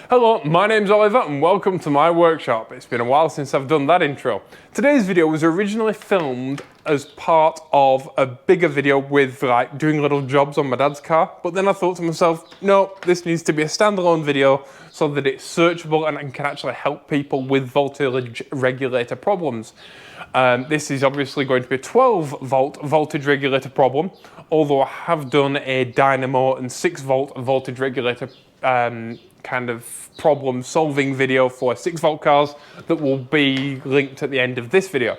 Hello, my name's Oliver and welcome to my workshop. It's been a while since I've done that intro. Today's video was originally filmed as part of a bigger video with like doing little jobs on my dad's car, but then I thought to myself, no, this needs to be a standalone video so that it's searchable and can actually help people with voltage regulator problems. This is obviously going to be a 12 volt voltage regulator problem, although I have done a dynamo and 6 volt voltage regulator kind of problem solving video for 6 volt cars that will be linked at the end of this video.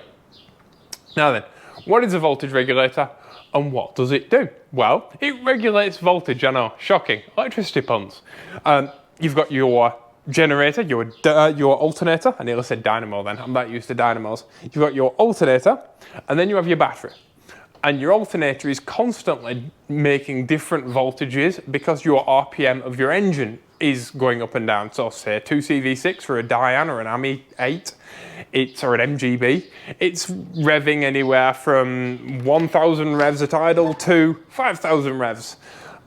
Now then, what is a voltage regulator and what does it do? Well, it regulates voltage. I know, shocking, electricity puns. You've got your generator, your alternator. I nearly said dynamo then, I'm not used to dynamos. You've got your alternator and then you have your battery. And your alternator is constantly making different voltages because your RPM of your engine is going up and down. So say 2CV6 for a Dyane or an AMI 8, or an MGB, it's revving anywhere from 1000 revs at idle to 5000 revs.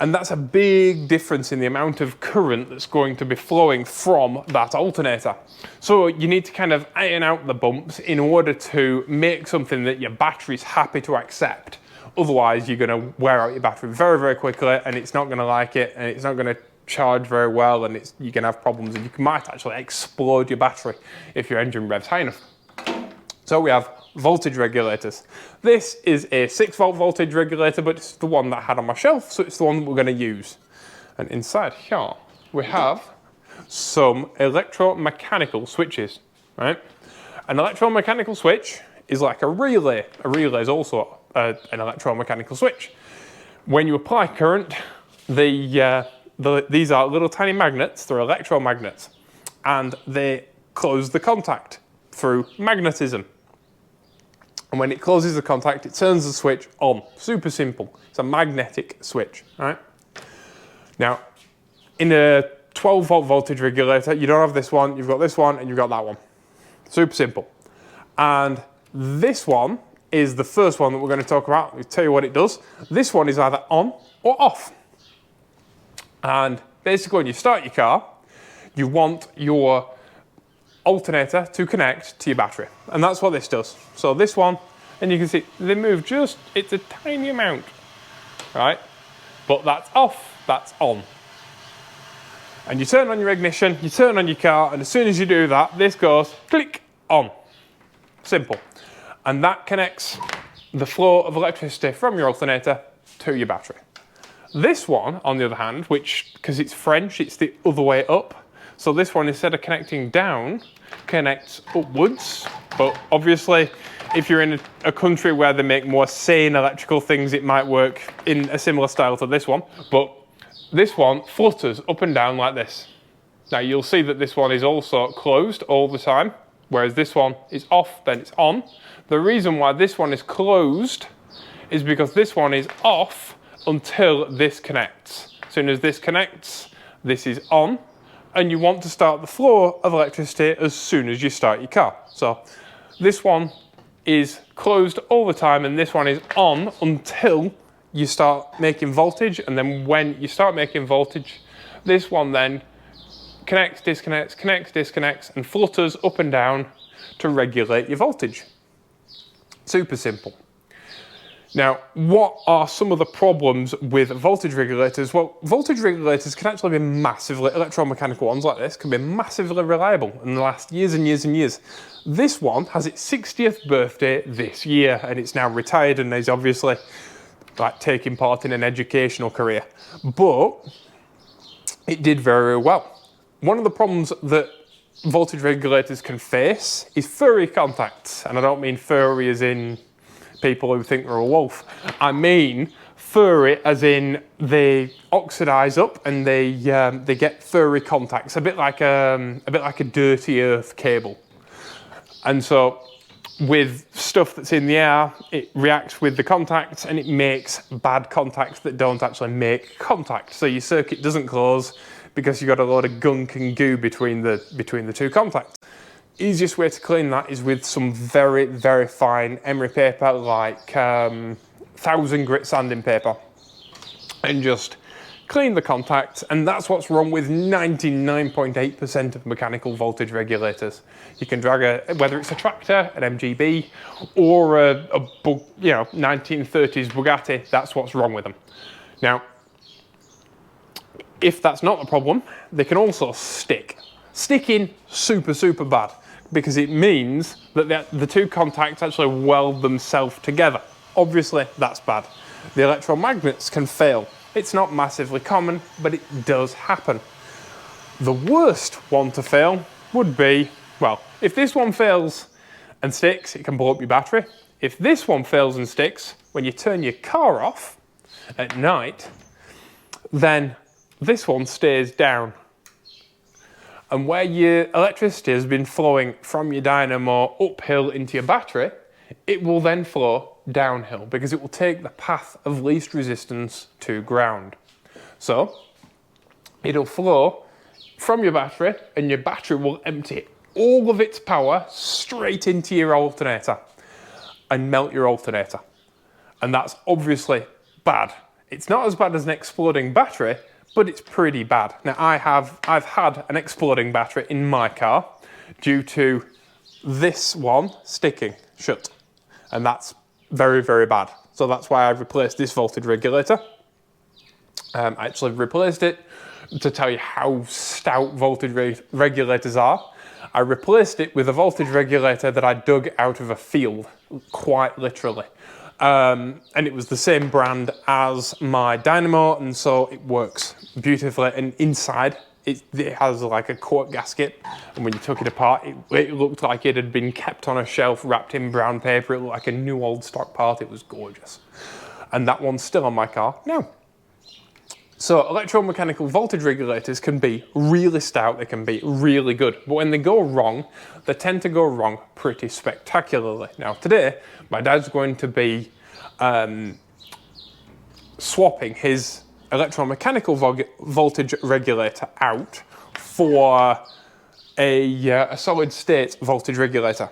And that's a big difference in the amount of current that's going to be flowing from that alternator. So you need to kind of iron out the bumps in order to make something that your battery's happy to accept. Otherwise, you're going to wear out your battery very, very quickly and it's not going to like it and it's not going to charge very well and you're going to have problems and you might actually explode your battery if your engine revs high enough. So we have voltage regulators. This is a 6 volt voltage regulator, but it's the one that I had on my shelf, so it's the one that we're going to use. And inside here, we have some electromechanical switches, right? An electromechanical switch is like a relay. A relay is also an electromechanical switch. When you apply current, these are little tiny magnets, they're electromagnets, and they close the contact through magnetism. And when it closes the contact, it turns the switch on. Super simple. It's a magnetic switch, right? Now, in a 12 volt voltage regulator, you don't have this one, you've got this one, and you've got that one. Super simple. And this one is the first one that we're going to talk about. I'll tell you what it does. This one is either on or off. And basically, when you start your car, you want your alternator to connect to your battery. And that's what this does. So this one, and you can see they move just, it's a tiny amount, right? But that's off, that's on. And you turn on your ignition, you turn on your car, and as soon as you do that, this goes click on. Simple. And that connects the flow of electricity from your alternator to your battery. This one, on the other hand, which, because it's French, it's the other way up. So this one, instead of connecting down, connects upwards. But obviously, if you're in a country where they make more sane electrical things, it might work in a similar style to this one. But this one flutters up and down like this. Now you'll see that this one is also closed all the time, whereas this one is off, then it's on. The reason why this one is closed is because this one is off until this connects. As soon as this connects, this is on. And you want to start the flow of electricity as soon as you start your car. So this one is closed all the time and this one is on until you start making voltage, and then when you start making voltage, this one then connects, disconnects, and flutters up and down to regulate your voltage. Super simple. Now, what are some of the problems with voltage regulators? Well, voltage regulators can actually be massively, electromechanical ones like this, can be massively reliable and last years and years and years. This one has its 60th birthday this year, and it's now retired and is obviously like taking part in an educational career. But it did very well. One of the problems that voltage regulators can face is furry contacts, and I don't mean furry as in people who think they're a wolf. I mean furry as in they oxidize up and they get furry contacts, a bit like a dirty earth cable. And so with stuff that's in the air, it reacts with the contacts and it makes bad contacts that don't actually make contact. So your circuit doesn't close because you've got a load of gunk and goo between the two contacts. Easiest way to clean that is with some very, very fine emery paper, like 1000 grit sanding paper, and just clean the contacts, and that's what's wrong with 99.8% of mechanical voltage regulators. You can drag whether it's a tractor, an MGB, or a 1930s Bugatti, that's what's wrong with them. Now, if that's not the problem, they can also stick. Sticking, super, super bad, because it means that the two contacts actually weld themselves together. Obviously, that's bad. The electromagnets can fail. It's not massively common, but it does happen. The worst one to fail would be, well, if this one fails and sticks, it can blow up your battery. If this one fails and sticks, when you turn your car off at night, then this one stays down. And where your electricity has been flowing from your dynamo uphill into your battery, it will then flow downhill because it will take the path of least resistance to ground. So it'll flow from your battery, and your battery will empty all of its power straight into your alternator and melt your alternator. And that's obviously bad. It's not as bad as an exploding battery, but it's pretty bad. Now I've had an exploding battery in my car due to this one sticking shut, and that's very, very bad. So that's why I've replaced this voltage regulator. I actually replaced it to tell you how stout voltage regulators are. I replaced it with a voltage regulator that I dug out of a field, quite literally. And it was the same brand as my dynamo, and so it works beautifully. And inside, it has like a cork gasket, and when you took it apart, it looked like it had been kept on a shelf wrapped in brown paper. It looked like a new old stock part. It was gorgeous. And that one's still on my car now. So electromechanical voltage regulators can be really stout, they can be really good, but when they go wrong, they tend to go wrong pretty spectacularly. Now today, my dad's going to be swapping his electromechanical voltage regulator out for a solid state voltage regulator.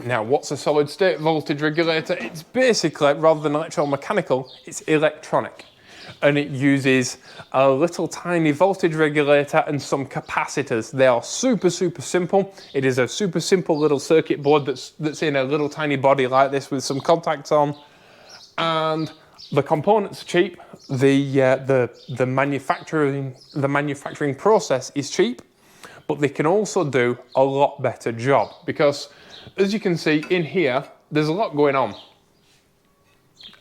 Now, what's a solid state voltage regulator? It's basically, rather than electromechanical, it's electronic. And it uses a little tiny voltage regulator and some capacitors. They are super, super simple. It is a super simple little circuit board that's in a little tiny body like this with some contacts on. And the components are cheap. The manufacturing process is cheap, but they can also do a lot better job because, as you can see in here, there's a lot going on.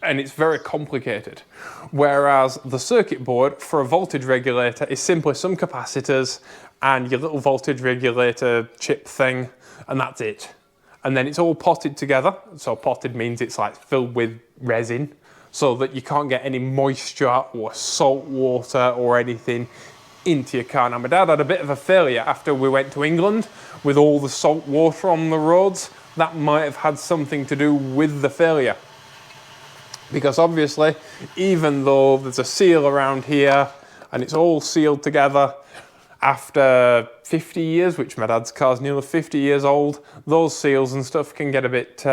And it's very complicated. Whereas the circuit board for a voltage regulator is simply some capacitors and your little voltage regulator chip thing, and that's it. And then it's all potted together. So potted means it's like filled with resin so that you can't get any moisture or salt water or anything into your car. Now my dad had a bit of a failure after we went to England with all the salt water on the roads. That might have had something to do with the failure. Because obviously, even though there's a seal around here and it's all sealed together, after 50 years, which my dad's car's nearly 50 years old, those seals and stuff can get a bit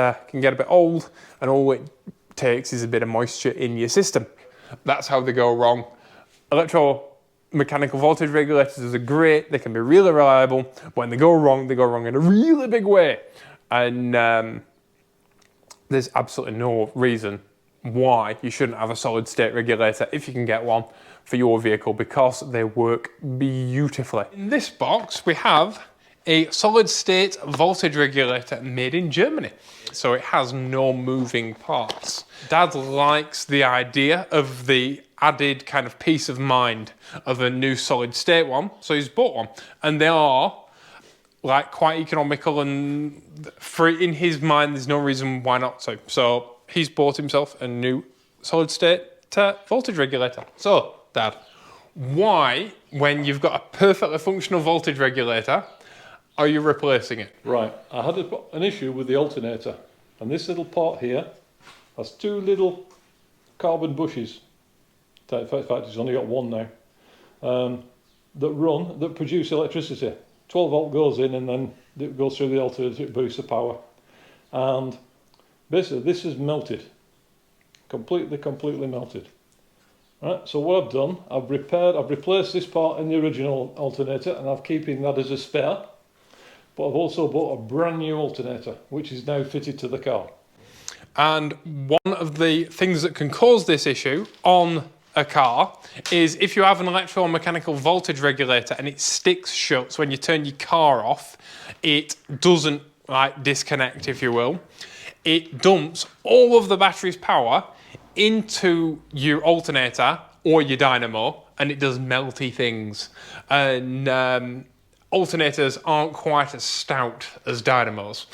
old, and all it takes is a bit of moisture in your system. That's how they go wrong. Electromechanical voltage regulators are great, they can be really reliable, but when they go wrong in a really big way. And there's absolutely no reason why you shouldn't have a solid state regulator if you can get one for your vehicle, because they work beautifully. In this box we have a solid state voltage regulator made in Germany, so it has no moving parts. Dad likes the idea of the added kind of peace of mind of a new solid state one, so he's bought one, and they are like quite economical, and free in his mind there's no reason why not to. So he's bought himself a new solid state voltage regulator. So, Dad, why, when you've got a perfectly functional voltage regulator, are you replacing it? Right, I had an issue with the alternator, and this little pot here has two little carbon bushes. In fact, it's only got one now, that produce electricity. 12 volt goes in, and then it goes through the alternator, it boosts the power. And basically, this is melted, completely melted. Right, so what I've done, I've replaced this part in the original alternator, and I'm keeping that as a spare. But I've also bought a brand new alternator, which is now fitted to the car. And one of the things that can cause this issue on a car is if you have an electromechanical voltage regulator and it sticks shut, so when you turn your car off, it doesn't like disconnect, if you will. It dumps all of the battery's power into your alternator or your dynamo, and it does melty things. And alternators aren't quite as stout as dynamos.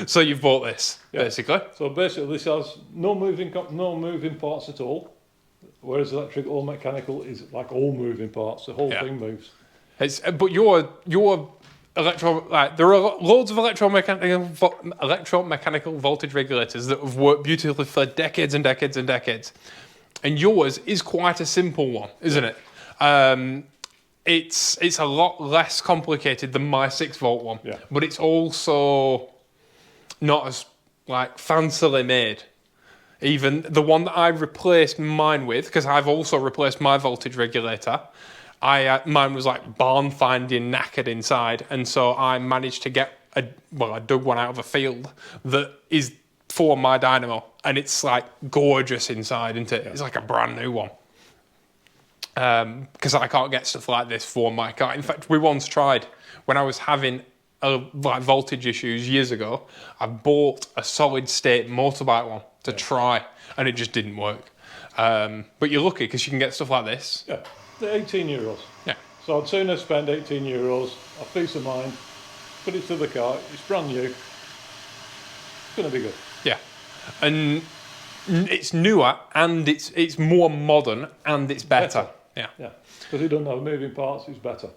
So you've bought this, basically. So basically this has no moving parts at all, whereas electrical or mechanical is like all moving parts. The whole thing moves. But your there are loads of electromechanical voltage regulators that have worked beautifully for decades and decades and decades. And yours is quite a simple one, isn't it? It's a lot less complicated than my 6-volt one, but it's also not as like fancily made. Even the one that I replaced mine with, because I've also replaced my voltage regulator, mine was like barn finding knackered inside, and so I managed to get I dug one out of a field that is for my dynamo, and it's like gorgeous inside, isn't it? It's like a brand new one. Because I can't get stuff like this for my car. In fact, we once tried, when I was having voltage issues years ago, I bought a solid state motorbike one to try, and it just didn't work. But you're lucky because you can get stuff like this. Yeah, they're €18. Yeah. So I'd sooner spend €18, a peace of mind, put it to the car, it's brand new, it's going to be good. Yeah. And it's newer, and it's more modern, and it's better. Yeah. Because it doesn't have moving parts, it's better.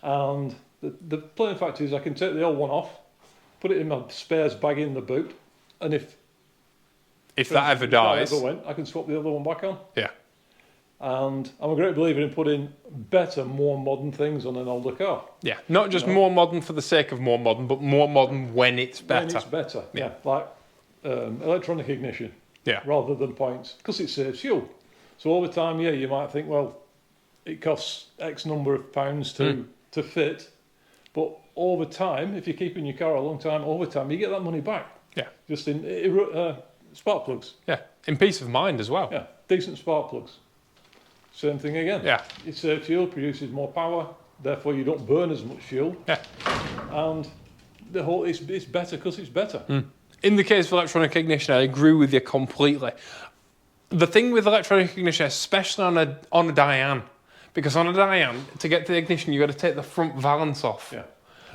And the plain fact is I can take the old one off, put it in my spares bag in the boot, and if that ever dies, I can swap the other one back on. Yeah. And I'm a great believer in putting better, more modern things on an older car. Yeah, not just more modern for the sake of more modern, but more modern when it's better. When it's better, like electronic ignition, rather than points, because it saves fuel. So over time, you might think, well, it costs X number of pounds to fit, but over time, if you're keeping your car a long time, over time, you get that money back. Yeah. Just in spark plugs. Yeah, in peace of mind as well. Yeah, decent spark plugs. Same thing again. Yeah. It saves fuel, produces more power, therefore you don't burn as much fuel. Yeah. And the whole it's better because it's better. In the case of electronic ignition, I agree with you completely. The thing with electronic ignition, especially on a Dyane, because on a Dyane, to get to the ignition, you've got to take the front valance off. Yeah.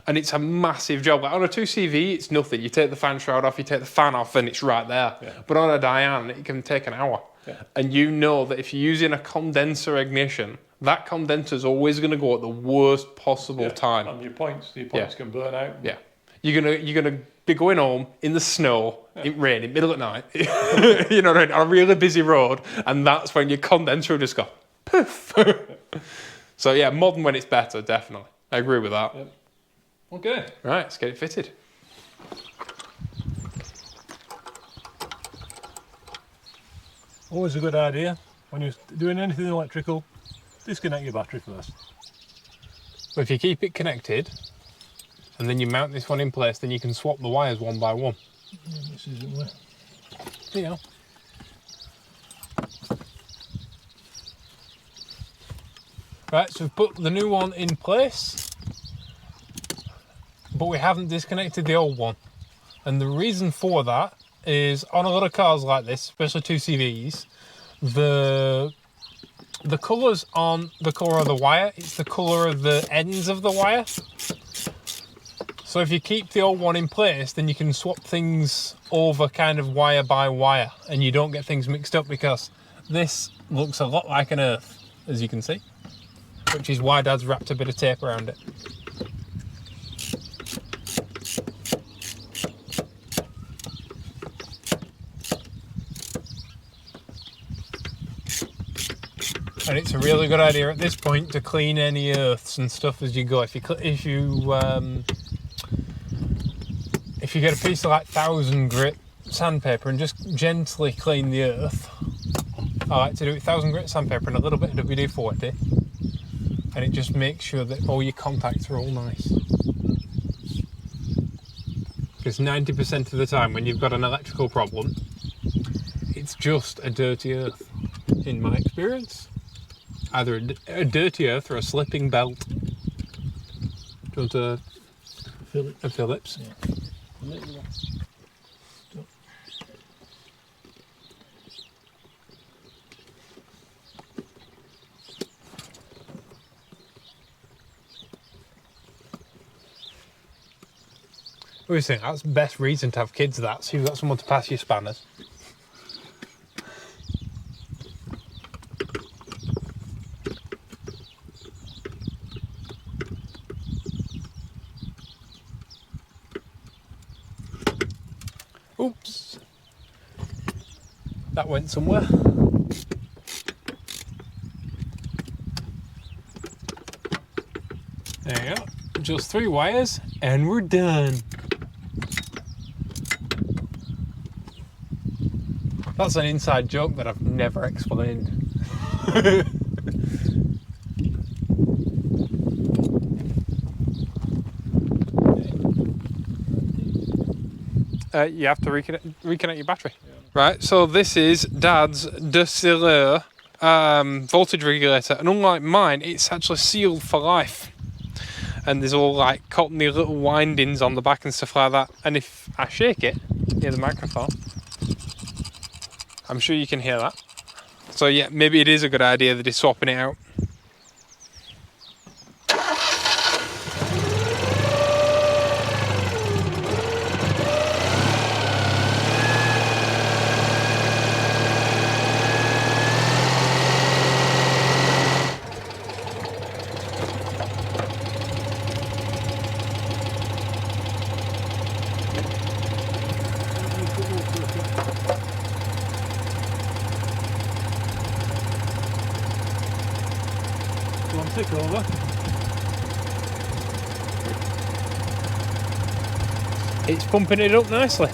And it's a massive job. Like on a 2CV, it's nothing. You take the fan shroud off, you take the fan off, and it's right there. Yeah. But on a Dyane, it can take an hour. Yeah. And you know that if you're using a condenser ignition, that condenser's always going to go at the worst possible time. And your points can burn out. Yeah. You're gonna be going home in the snow, in rain, in middle of night, you know, on a really busy road, and that's when your condenser will just go poof. So yeah, modern when it's better, definitely. I agree with that. Yep. Okay. Right, let's get it fitted. Always a good idea when you're doing anything electrical, disconnect your battery first. But if you keep it connected, and then you mount this one in place, then you can swap the wires one by one. Yeah, this isn't where. You know. Right, so we've put the new one in place, but we haven't disconnected the old one. And the reason for that is on a lot of cars like this, especially 2CVs, the colours on the colour of the wire, it's the colour of the ends of the wire. So if you keep the old one in place, then you can swap things over kind of wire by wire, and you don't get things mixed up, because this looks a lot like an earth, as you can see, which is why Dad's wrapped a bit of tape around it. And it's a really good idea at this point to clean any earths and stuff as you go. If you get a piece of like 1000 grit sandpaper and just gently clean the earth, I like to do it 1000 grit sandpaper and a little bit of WD-40, and it just makes sure that all your contacts are all nice. Because 90% of the time when you've got an electrical problem, it's just a dirty earth, in my experience. Either a dirty earth or a slipping belt. Do you want a Phillips? A Phillips? Yeah. What do you think? That's the best reason to have kids, that, so you've got someone to pass your spanners. Oops. That went somewhere. There you go. Just 3 wires and we're done. That's an inside joke that I've never explained. You have to reconnect your battery. Yeah. Right, so this is Dad's Deciler voltage regulator, and unlike mine, it's actually sealed for life. And there's all like cottony little windings on the back and stuff like that. And if I shake it near the microphone, I'm sure you can hear that. So yeah, maybe it is a good idea that he's swapping it out. Tick over. It's pumping it up nicely.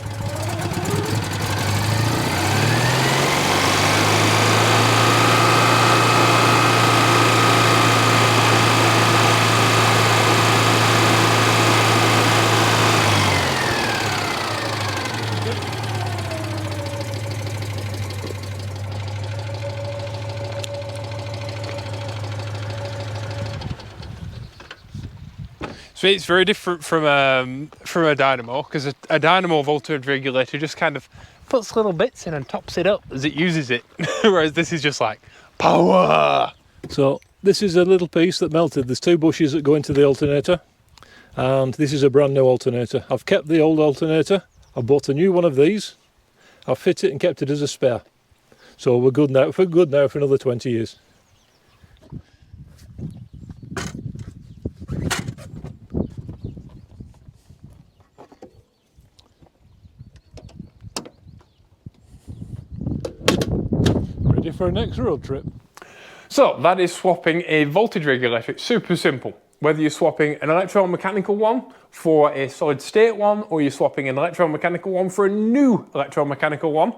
So it's very different from a dynamo, because a dynamo voltage regulator just kind of puts little bits in and tops it up as it uses it, whereas this is just like power. So this is a little piece that melted. There's 2 bushes that go into the alternator, and this is a brand new alternator. I've kept the old alternator. I bought a new one of these. I've fit it and kept it as a spare. So we're good now for another 20 years. Ready for our next road trip. So that is swapping a voltage regulator. It's super simple. Whether you're swapping an electromechanical one for a solid state one, or you're swapping an electromechanical one for a new electromechanical one,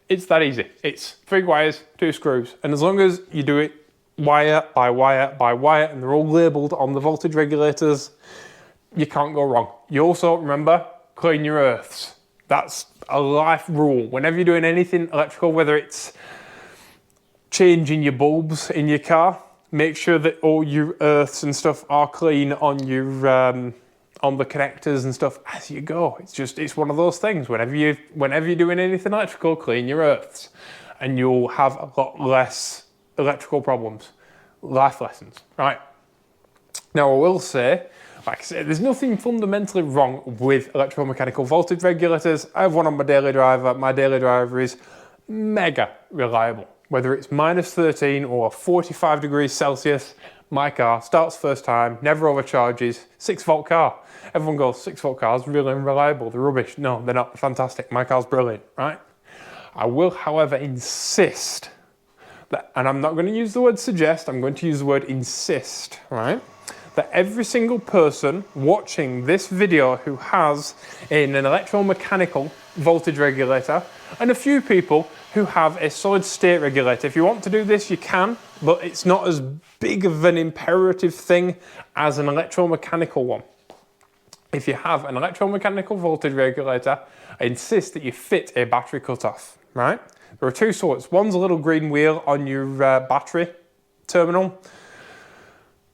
it's that easy. It's 3 wires, 2 screws, and as long as you do it wire by wire by wire, and they're all labelled on the voltage regulators, you can't go wrong. You also, remember, clean your earths. That's a life rule. Whenever you're doing anything electrical, whether it's changing your bulbs in your car, make sure that all your earths and stuff are clean on your on the connectors and stuff as you go. It's one of those things. Whenever you're doing anything electrical, clean your earths, and you'll have a lot less electrical problems. Life lessons, right? Now I will say, like I said, there's nothing fundamentally wrong with electromechanical voltage regulators. I have one on my daily driver. My daily driver is mega reliable. Whether it's -13 or 45 degrees Celsius, my car starts first time, never overcharges, 6-volt car. Everyone goes, 6-volt cars, really unreliable, they're rubbish. No, they're not. Fantastic. My car's brilliant, right? I will, however, insist that, and I'm not going to use the word suggest, I'm going to use the word insist, right? That every single person watching this video who has an electromechanical voltage regulator, and a few people who have a solid state regulator. If you want to do this, you can, but it's not as big of an imperative thing as an electromechanical one. If you have an electromechanical voltage regulator, I insist that you fit a battery cutoff, right? There are two sorts. One's a little green wheel on your battery terminal.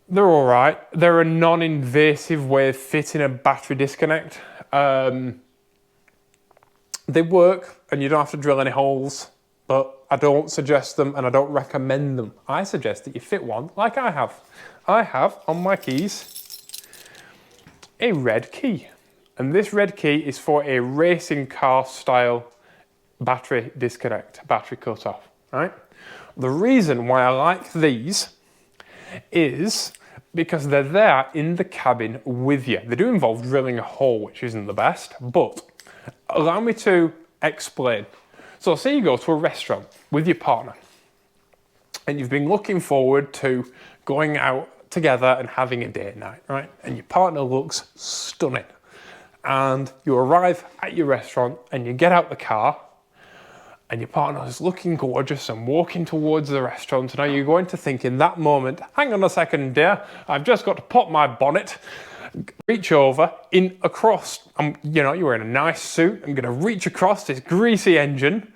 They're all right. They're a non-invasive way of fitting a battery disconnect. They work and you don't have to drill any holes, but I don't suggest them and I don't recommend them. I suggest that you fit one like I have. I have on my keys a red key, and this red key is for a racing car style battery disconnect, battery cutoff, right? The reason why I like these is because they're there in the cabin with you. They do involve drilling a hole, which isn't the best, but allow me to explain. So say you go to a restaurant with your partner and you've been looking forward to going out together and having a date night, right? And your partner looks stunning. And you arrive at your restaurant and you get out the car and your partner is looking gorgeous and walking towards the restaurant. Now you're going to think in that moment, hang on a second, dear, I've just got to pop my bonnet, reach over, in across, you know, you're wearing a nice suit, I'm gonna reach across this greasy engine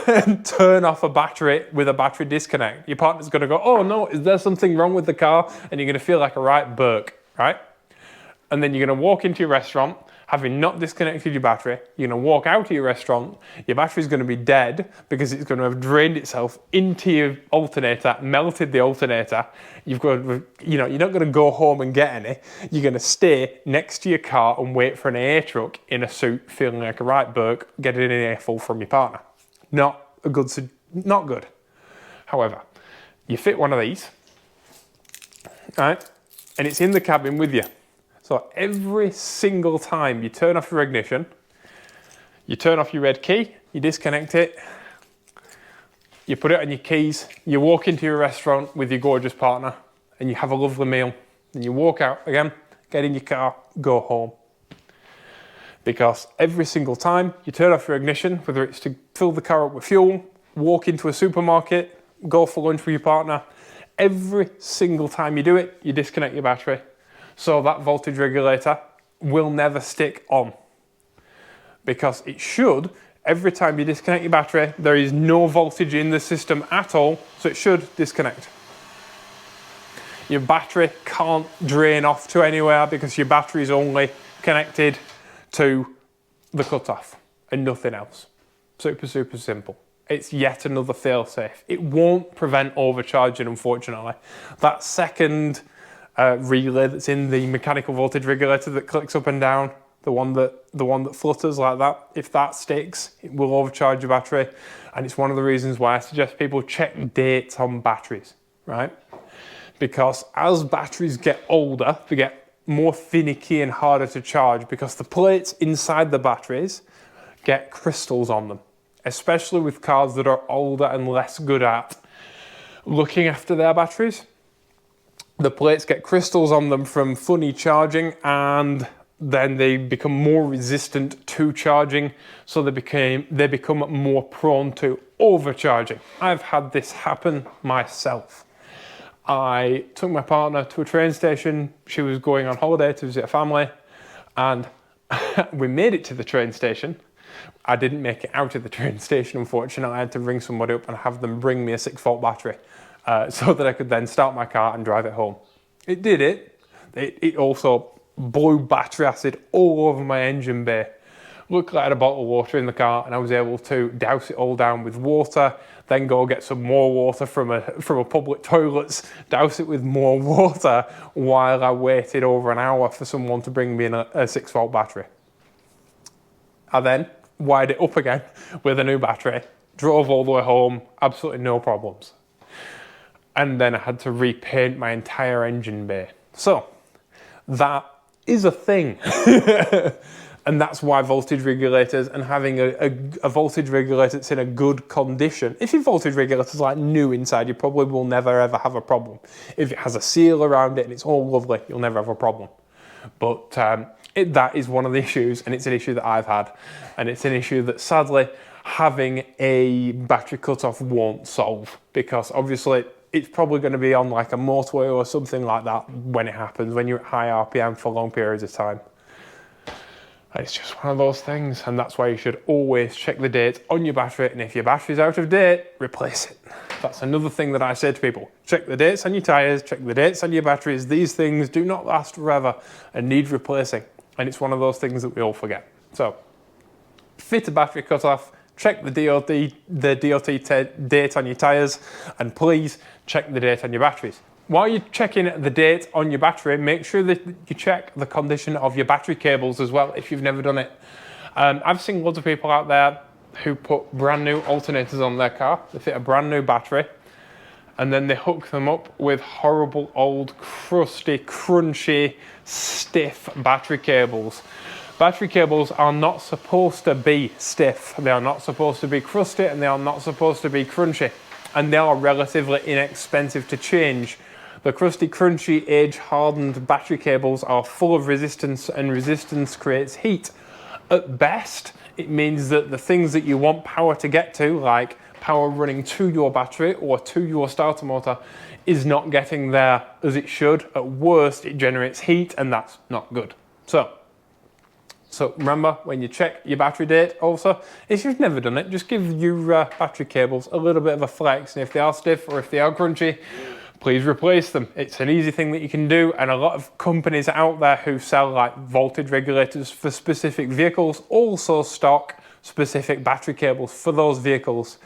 and turn off a battery with a battery disconnect. Your partner's gonna go, oh no, is there something wrong with the car? And you're gonna feel like a right Burke, right? And then you're gonna walk into your restaurant, having not disconnected your battery, you're gonna walk out of your restaurant, your battery's gonna be dead because it's gonna have drained itself into your alternator, melted the alternator. You've got, you know, you're not gonna go home and get any. You're gonna stay next to your car and wait for an AA truck in a suit, feeling like a right Burke, getting an earful from your partner. Not good. However, you fit one of these, right? And it's in the cabin with you. So every single time you turn off your ignition, you turn off your red key, you disconnect it, you put it on your keys, you walk into your restaurant with your gorgeous partner and you have a lovely meal. And you walk out again, get in your car, go home. Because every single time you turn off your ignition, whether it's to fill the car up with fuel, walk into a supermarket, go for lunch with your partner, every single time you do it, you disconnect your battery. So that voltage regulator will never stick on, because it should, every time you disconnect your battery, there is no voltage in the system at all, so it should disconnect. Your battery can't drain off to anywhere because your battery is only connected to the cutoff and nothing else. Super, super simple. It's yet another fail-safe. It won't prevent overcharging, unfortunately. That second relay that's in the mechanical voltage regulator that clicks up and down, the one that flutters like that, if that sticks, it will overcharge your battery. And it's one of the reasons why I suggest people check dates on batteries, right? Because as batteries get older, they get more finicky and harder to charge because the plates inside the batteries get crystals on them, especially with cars that are older and less good at looking after their batteries. The plates get crystals on them from funny charging, and then they become more resistant to charging, so they become more prone to overcharging. I've had this happen myself. I took my partner to a train station. She was going on holiday to visit a family, and we made it to the train station. I didn't make it out of the train station, unfortunately. I had to ring somebody up and have them bring me a 6-volt battery so that I could then start my car and drive it home. It did it. It also blew battery acid all over my engine bay. Luckily, I had a bottle of water in the car and I was able to douse it all down with water, then go get some more water from a public toilets, douse it with more water while I waited over an hour for someone to bring me in a 6-volt battery. I then wired it up again with a new battery, drove all the way home, absolutely no problems. And then I had to repaint my entire engine bay. So that is a thing. And that's why voltage regulators and having a voltage regulator that's in a good condition. If your voltage regulator's like new inside, you probably will never ever have a problem. If it has a seal around it and it's all lovely, you'll never have a problem. But that is one of the issues, and it's an issue that I've had. And it's an issue that sadly having a battery cutoff won't solve, because obviously it's probably going to be on like a motorway or something like that when it happens, when you're at high RPM for long periods of time. It's just one of those things, and that's why you should always check the date on your battery, and if your battery's out of date, replace it. That's another thing that I say to people. Check the dates on your tyres, check the dates on your batteries. These things do not last forever and need replacing, and it's one of those things that we all forget. So, fit a battery cutoff, check the DOT date on your tyres, and please check the date on your batteries. While you're checking the date on your battery, make sure that you check the condition of your battery cables as well, if you've never done it. I've seen loads of people out there who put brand new alternators on their car. They fit a brand new battery, and then they hook them up with horrible old crusty, crunchy, stiff battery cables. Battery cables are not supposed to be stiff. They are not supposed to be crusty, and they are not supposed to be crunchy. And they are relatively inexpensive to change. The crusty, crunchy, age-hardened battery cables are full of resistance, and resistance creates heat. At best, it means that the things that you want power to get to, like power running to your battery or to your starter motor, is not getting there as it should. At worst, it generates heat, and that's not good. So remember, when you check your battery date also, if you've never done it, just give your battery cables a little bit of a flex, and if they are stiff or if they are crunchy, please replace them. It's an easy thing that you can do, and a lot of companies out there who sell like voltage regulators for specific vehicles also stock specific battery cables for those vehicles.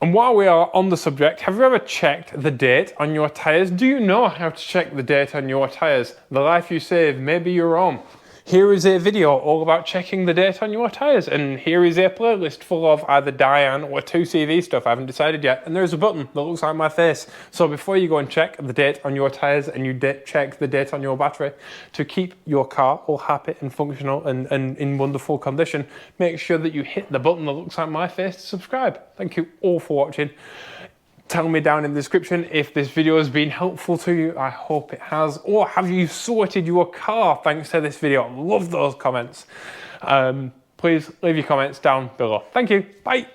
And while we are on the subject, have you ever checked the date on your tyres? Do you know how to check the date on your tyres? The life you save may be your own. Here is a video all about checking the date on your tyres, and here is a playlist full of either Dyane or 2CV stuff, I haven't decided yet, and there's a button that looks like my face. So before you go and check the date on your tyres, and you check the date on your battery, to keep your car all happy and functional and in wonderful condition, make sure that you hit the button that looks like my face to subscribe. Thank you all for watching. Tell me down in the description if this video has been helpful to you. I hope it has. Or have you sorted your car thanks to this video? I love those comments. Please leave your comments down below. Thank you. Bye.